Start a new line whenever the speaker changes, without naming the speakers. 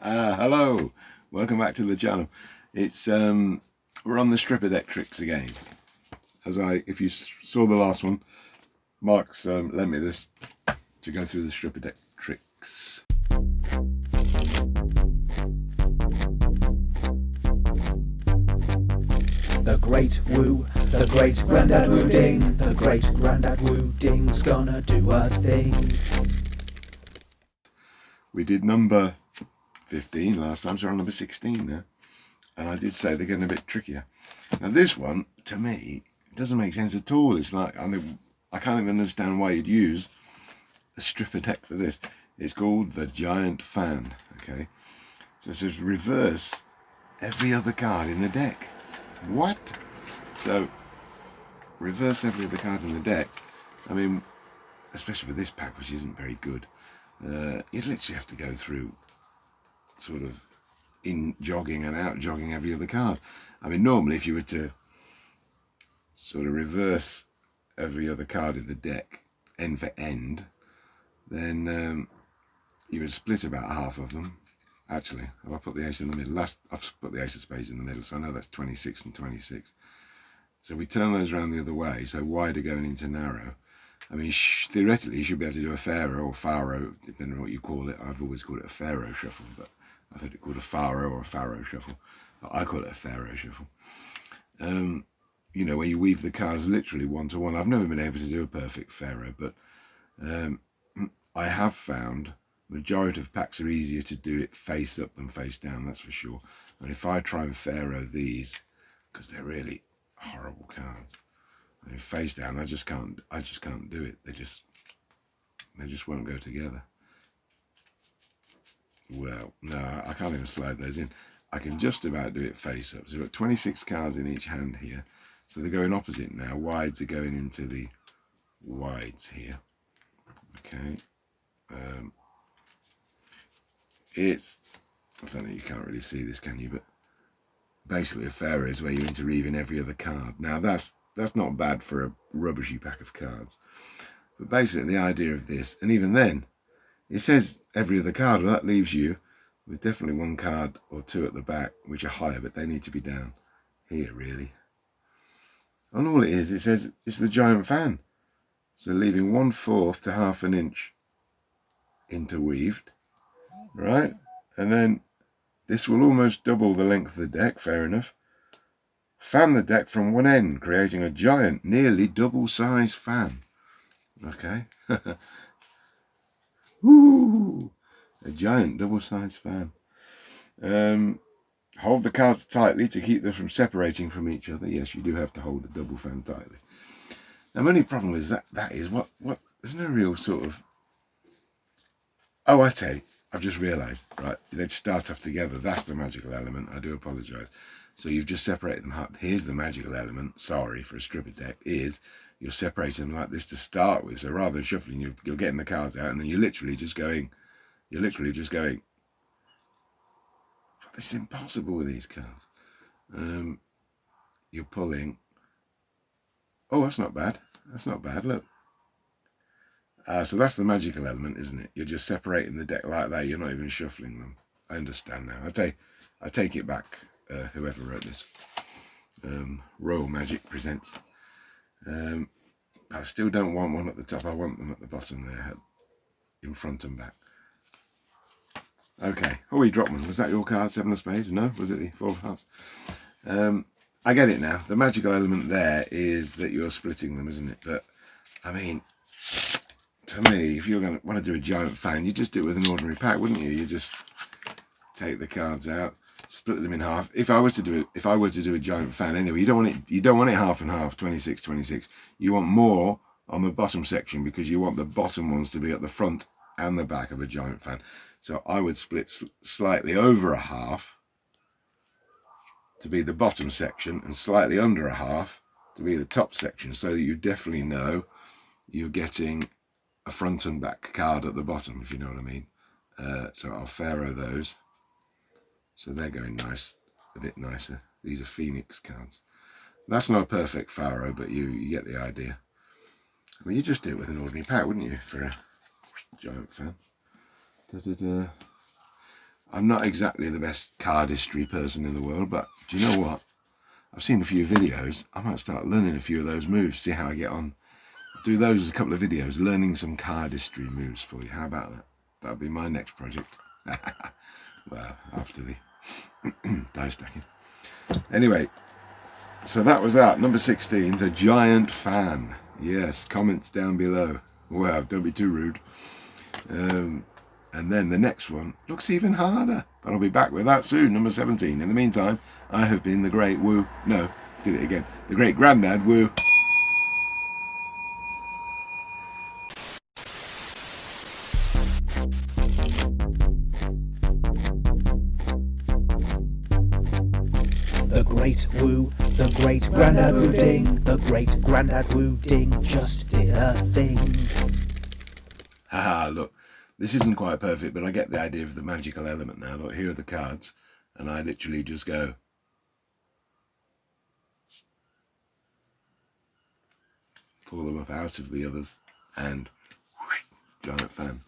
Hello, welcome back to the channel. It's we're on the stripper deck tricks again. If you saw the last one, Mark's lent me this to go through the stripper deck tricks.
The Great Grandad Woo Ding, the Great Grandad Woo Ding's gonna do a thing.
We did number 15 last time, so we're on number 16 now. And I did say they're getting a bit trickier. Now this one, to me, doesn't make sense at all. It's like, I can't even understand why you'd use a stripper deck for this. It's called the Giant Fan, okay? So it says reverse every other card in the deck. What? So, reverse every other card in the deck. I mean, especially with this pack, which isn't very good, you'd literally have to go through sort of in jogging and out jogging every other card. I mean, normally if you were to sort of reverse every other card in the deck, end for end, then you would split about half of them. Actually, if I put the ace in the middle, I've put the ace of spades in the middle, so I know that's 26 and 26. So we turn those around the other way, so wider going into narrow. I mean, theoretically, you should be able to do a pharaoh or pharaoh, depending on what you call it. I've always called it a pharaoh shuffle, but I've heard it called a pharaoh or a pharaoh shuffle. But I call it a pharaoh shuffle. You know, where you weave the cards literally one to one. I've never been able to do a perfect pharaoh, but I have found majority of packs are easier to do it face up than face down, that's for sure. And if I try and pharaoh these, because they're really horrible cards, I mean, face down, I just can't do it. They just won't go together. Well, no, I can't even slide those in. I can just about do it face up. So we've got 26 cards in each hand here. So they're going opposite now. Wides are going into the wides here. Okay. I don't know, you can't really see this, can you? But basically a pharaoh is where you're interweaving every other card. Now that's not bad for a rubbishy pack of cards. But basically the idea of this, and even then, it says every other card, well, that leaves you with definitely one card or two at the back, which are higher, but they need to be down here, really. And all it is, it says it's the Giant Fan. So leaving 1/4 to half an inch interweaved, right? And then this will almost double the length of the deck, fair enough. Fan the deck from one end, creating a giant, nearly double-sized fan. Okay. Woo! A giant double-sized fan. Hold the cards tightly to keep them from separating from each other. Yes, you do have to hold the double fan tightly. Now, my only problem is that is what there's no real sort of. Oh, I tell you, I've just realised. Right, let's start off together. That's the magical element. I do apologise. So you've just separated them. Here's the magical element. Sorry for a stripper deck. Is you're separating them like this to start with. So rather than shuffling, you're getting the cards out, and then you're literally just going. This is impossible with these cards. You're pulling. Oh, that's not bad. That's not bad. Look. So that's the magical element, isn't it? You're just separating the deck like that. You're not even shuffling them. I understand now. I take it back. Whoever wrote this, Royal Magic presents. I still don't want one at the top. I want them at the bottom there, in front and back. Okay. Oh, he dropped one. Was that your card, 7 of spades? No? Was it the 4 of hearts? I get it now. The magical element there is that you're splitting them, isn't it? But, I mean, to me, if you're going to want to do a Giant Fan, you just do it with an ordinary pack, wouldn't you? You just take the cards out, split them in half. If I were to do a Giant Fan anyway, you don't want it half and half, 26, 26. You want more on the bottom section because you want the bottom ones to be at the front and the back of a Giant Fan. So I would split slightly over a half to be the bottom section and slightly under a half to be the top section, so that you definitely know you're getting a front and back card at the bottom, if you know what I mean. So I'll pharaoh those. So they're going nice, a bit nicer. These are Phoenix cards. That's not a perfect pharaoh, but you get the idea. I mean, you just do it with an ordinary pack, wouldn't you, for a Giant Fan? I'm not exactly the best cardistry person in the world, but do you know what? I've seen a few videos. I might start learning a few of those moves, see how I get on. Do those as a couple of videos, learning some cardistry moves for you. How about that? That'll be my next project. Well, after the die stacking. Anyway, so that was that. Number 16, the giant fan. Yes, comments down below. Well, don't be too rude. And then the next one looks even harder, but I'll be back with that soon. Number 17. In the meantime, I have been the Great Woo. No, did it again. The Great Grandad Woo.
The Great Woo, the Great Grandad Woo Ding, the Great Grandad Woo Ding just did a thing.
Haha, look, this isn't quite perfect, but I get the idea of the magical element now. Look, here are the cards, and I literally just go. Pull them up out of the others, and whoosh, giant fan.